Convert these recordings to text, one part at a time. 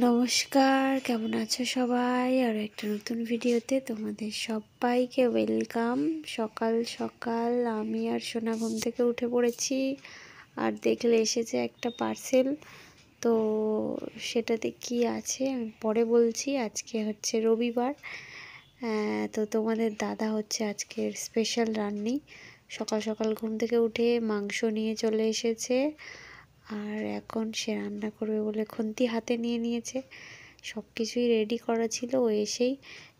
নমস্কার, কেমন আছো সবাই? আর একটা নতুন ভিডিওতে তোমাদের সবাইকে ওয়েলকাম। সকাল সকাল আমি আর সোনা ঘুম থেকে উঠে পড়েছি, আর দেখলে এসেছে একটা পার্সেল। তো সেটাতে কি আছে আমি পরে বলছি। আজকে হচ্ছে রবিবার, তো তোমাদের দাদা হচ্ছে আজকের স্পেশাল রান্নি। সকাল সকাল ঘুম থেকে উঠে মাংস নিয়ে চলে এসেছে, আর এখন সে রান্না করবে বলে খুন্তি হাতে নিয়ে নিয়েছে। সব কিছুই রেডি করা ছিল, ও এসেই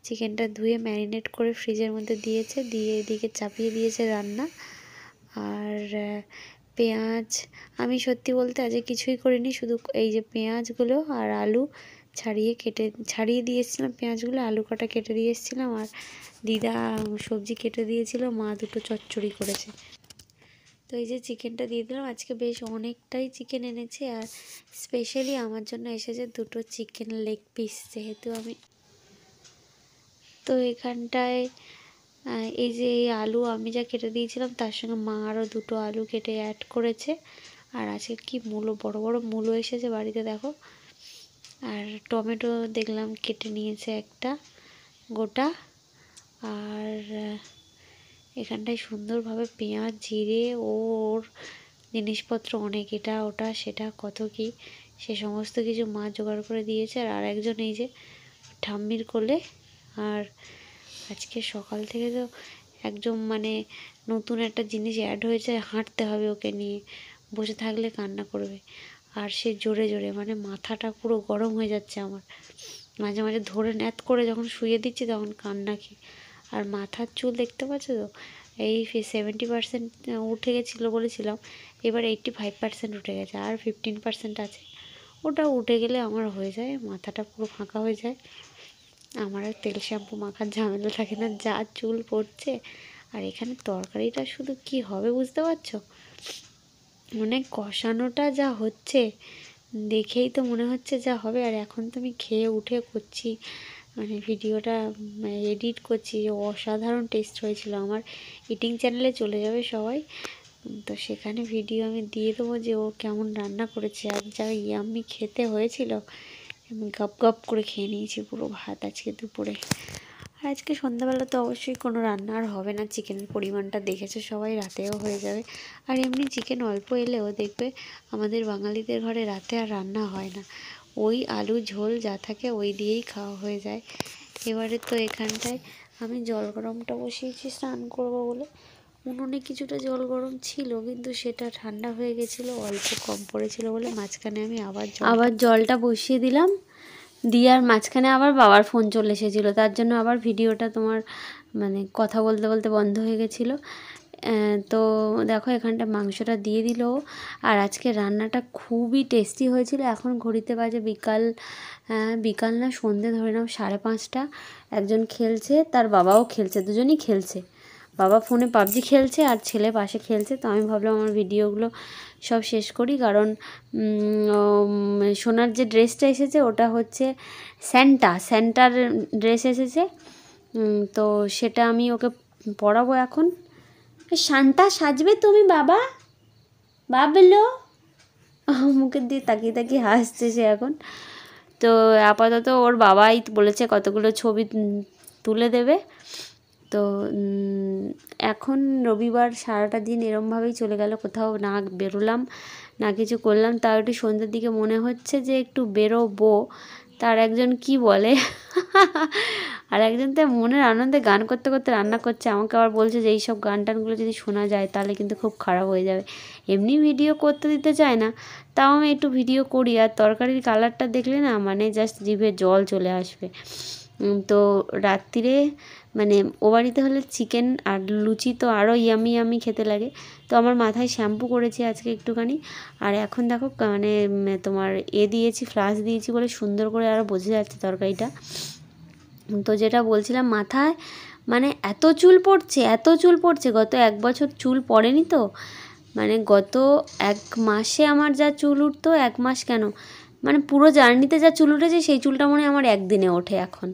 চিকেনটা ধুয়ে ম্যারিনেট করে ফ্রিজের মধ্যে দিয়েছে, দিয়ে এদিকে চাপিয়ে দিয়েছে রান্না। আর পেঁয়াজ, আমি সত্যি বলতে আজকে কিছুই করিনি, শুধু এই যে পেঁয়াজগুলো আর আলু ছাড়িয়ে দিয়ে এসেছিলাম, পেঁয়াজগুলো আলু কটা কেটে দিয়ে এসেছিলাম, আর দিদা সবজি কেটে দিয়েছিল, মা দুটো চচ্চড়ি করেছে। তো এই যে চিকেনটা দিয়ে দিলাম। আজকে বেশ অনেকটাই চিকেন এনেছে, আর স্পেশালি আমার জন্য এসেছে দুটো চিকেন লেগ পিস, যেহেতু আমি তো এখানটায় এই যে এই আলু আমি যা কেটে দিয়েছিলাম তার সঙ্গে মা আরও দুটো আলু কেটে অ্যাড করেছে। আর আজকে কি মূলো, বড় বড় মূলো এসেছে বাড়িতে, দেখো। আর টমেটো দেখলাম কেটে নিয়েছে একটা গোটা। আর এখানটায় সুন্দরভাবে পেঁয়াজ, জিরে ওর জিনিসপত্র অনেক, এটা ওটা সেটা কত কি, সে সমস্ত কিছু মা জোগাড় করে দিয়েছে। আর একজন এই যে ঠাম্মির কোলে। আর আজকে সকাল থেকে তো একদম নতুন একটা জিনিস অ্যাড হয়েছে, হাঁটতে হবে ওকে নিয়ে, বসে থাকলে কান্না করবে। আর সে জোরে জোরে মাথাটা পুরো গরম হয়ে যাচ্ছে আমার, মাঝে মাঝে ধরে ন্যাত করে যখন শুয়ে দিচ্ছি তখন কান্না কি। আর মাথার চুল দেখতে পাচ্ছ তো, এই 70% উঠে গেছিলো বলেছিলাম, এবার 85% উঠে গেছে, আর 15% আছে। ওটা উঠে গেলে আমার হয়ে যায়, মাথাটা পুরো ফাঁকা হয়ে যায়। আমার আর তেল শ্যাম্পু মাখার ঝামেলা থাকে না, যা চুল পড়ছে। আর এখানে তরকারিটা শুধু কি হবে বুঝতে পারছো, কষানোটা যা হচ্ছে দেখেই তো মনে হচ্ছে যা হবে। আর এখন তো আমি খেয়ে উঠে করছি, ভিডিওটা এডিট করছি, অসাধারণ টেস্ট হয়েছিল। আমার ইটিং চ্যানেলে চলে যাবে সবাই, তো সেখানে ভিডিও আমি দিয়ে দেবো যে ও কেমন রান্না করেছে। আর যা ইয়াম্মি খেতে হয়েছিল, আমি গপ গপ করে খেয়ে নিয়েছি পুরো ভাত আজকে দুপুরে। আর আজকে সন্ধ্যাবেলা তো অবশ্যই কোনো রান্না আর হবে না, চিকেনের পরিমাণটা দেখেছো সবাই, রাতেও হয়ে যাবে। আর এমনি চিকেন অল্প এলেও দেখবে আমাদের বাঙালিদের ঘরে রাতে আর রান্না হয় না, ওই আলু ঝোল যা থাকে ওই দিয়েই খাওয়া হয়ে যায়। এবারে তো এখানটায় আমি জল গরমটা বসিয়েছি স্নান করবো বলে। উনুনে কিছুটা জল গরম ছিল, কিন্তু সেটা ঠান্ডা হয়ে গেছিলো, অল্প কম পড়েছিল বলে মাঝখানে আমি আবার জলটা বসিয়ে দিলাম। দিয়ে আর মাঝখানে আবার বাবার ফোন চলে এসেছিলো, তার জন্য আবার ভিডিওটা তোমার কথা বলতে বলতে বন্ধ হয়ে গেছিলো। তো দেখো এখানটা মাংসটা দিয়ে দিল। আর আজকে রান্নাটা খুবই টেস্টি হয়েছিল। এখন ঘড়িতে বাজে বিকাল না সন্ধে ধরে নাও 5:30। একজন খেলছে, তার বাবাও খেলছে, দুজনই খেলছে। বাবা ফোনে পাবজি খেলছে আর ছেলে পাশে খেলছে। তো আমি ভাবলাম আমার ভিডিওগুলো সব শেষ করি, কারণ সোনার যে ড্রেসটা এসেছে ওটা হচ্ছে স্যান্টার ড্রেস এসেছে। তো সেটা আমি ওকে পরাবো এখন। সান্টা সাজবে তুমি বাবা, বাবলো মুখের দিয়ে তাকিয়ে তাকিয়ে হাসছে সে এখন। তো আপাতত ওর বাবাই বলেছে কতগুলো ছবি তুলে দেবে। তো এখন রবিবার সারাটা দিন এরমভাবেই চলে গেল, কোথাও না বেরোলাম না কিছু করলাম। তাও একটু সন্ধ্যের দিকে মনে হচ্ছে যে একটু বেরোবো। তার একজন কি বলে আর একজন তো মনের আনন্দে গান করতে করতে রান্না করছে, আমাকে আবার বলছে যে এইসব গান টানগুলো যদি শোনা যায় তাহলে কিন্তু খুব খারাপ হয়ে যাবে। এমনি ভিডিও করতে দিতে চায় না, তাও আমি একটু ভিডিও করি। আর তরকারির কালারটা দেখলে না জাস্ট জিভে জল চলে আসবে। তো রাত্রিরে ও বাড়িতে হলে চিকেন আর লুচি তো আরও ইয়ামি খেতে লাগে। তো আমার মাথায় শ্যাম্পু করেছি আজকে একটুখানি। আর এখন দেখো তোমার দিয়েছি, ফ্লাশ দিয়েছি বলে সুন্দর করে আরও বোঝা যাচ্ছে তরকারিটা। তো যেটা বলছিলাম, মাথায় এত চুল পড়ছে, গত 1 বছর চুল পড়েনি তো। গত 1 মাসে আমার যা চুল উঠতো, 1 মাস কেন পুরো জার্নিতে যা চুল উঠেছে সেই চুলটা মনে হয় আমার একদিনে ওঠে এখন,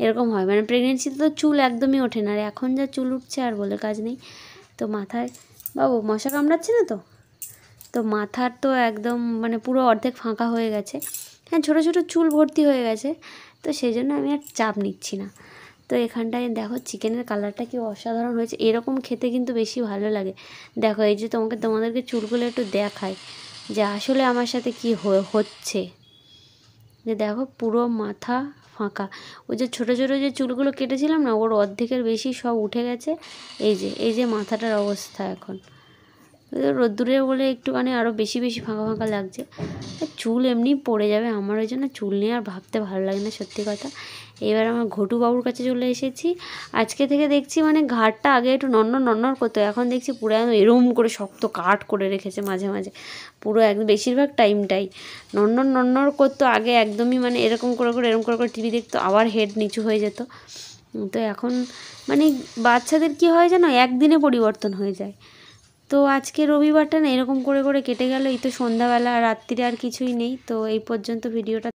এরকম হয়। প্রেগনেন্সিতে তো চুল একদমই ওঠে না, আর এখন যা চুল উঠছে আর বলে কাজ নেই। তো মাথায় বাবু মশা কামড়াচ্ছে না তো মাথার তো একদম পুরো অর্ধেক ফাঁকা হয়ে গেছে। হ্যাঁ ছোটো ছোটো চুল ভর্তি হয়ে গেছে, তো সেই জন্য আমি আর চাপ নিচ্ছি না। তো এখানটায় দেখো চিকেনের কালারটা কি অসাধারণ হয়েছে, এরকম খেতে কিন্তু বেশি ভালো লাগে। দেখো এই যে তোমাদেরকে চুলগুলো একটু দেখায় যে আসলে আমার সাথে কি হচ্ছে, যে দেখো পুরো মাথা ফাঁকা। ওই যে ছোটো ছোটো যে চুলগুলো কেটেছিলাম না, ওর অর্ধেকের বেশি সব উঠে গেছে। এই যে মাথাটার অবস্থা এখন রোদ্দুরে বলে একটুখানি আরও বেশি বেশি ফাঁকা ফাঁকা লাগছে। চুল এমনি পড়ে যাবে আমার, ওই জন্য চুল নিয়ে আর ভাবতে ভালো লাগে না সত্যি কথা। এবার আমার ঘটু বাবুর কাছে চলে এসেছি। আজকে থেকে দেখছি মানে ঘাড়টা আগে একটু নড়নড় করতো, এখন দেখছি পুরো একদম এরম করে শক্ত কাট করে রেখেছে মাঝে মাঝে, পুরো একদম বেশিরভাগ টাইমটাই নড়নড় করতো। আগে একদমই মানে এরকম করে এরকম করে টিভি দেখতো, আবার হেড নিচু হয়ে যেত। তো এখন মানে বাচ্চাদের কি হয় জানো, একদিনে পরিবর্তন হয়ে যায়। তো আজকে রবিবারটা না এরকম করে কেটে গেল। এই তো সন্ধ্যাবেলা, রাত্রিরে আর কিছুই নেই। তো এই পর্যন্ত ভিডিওটা।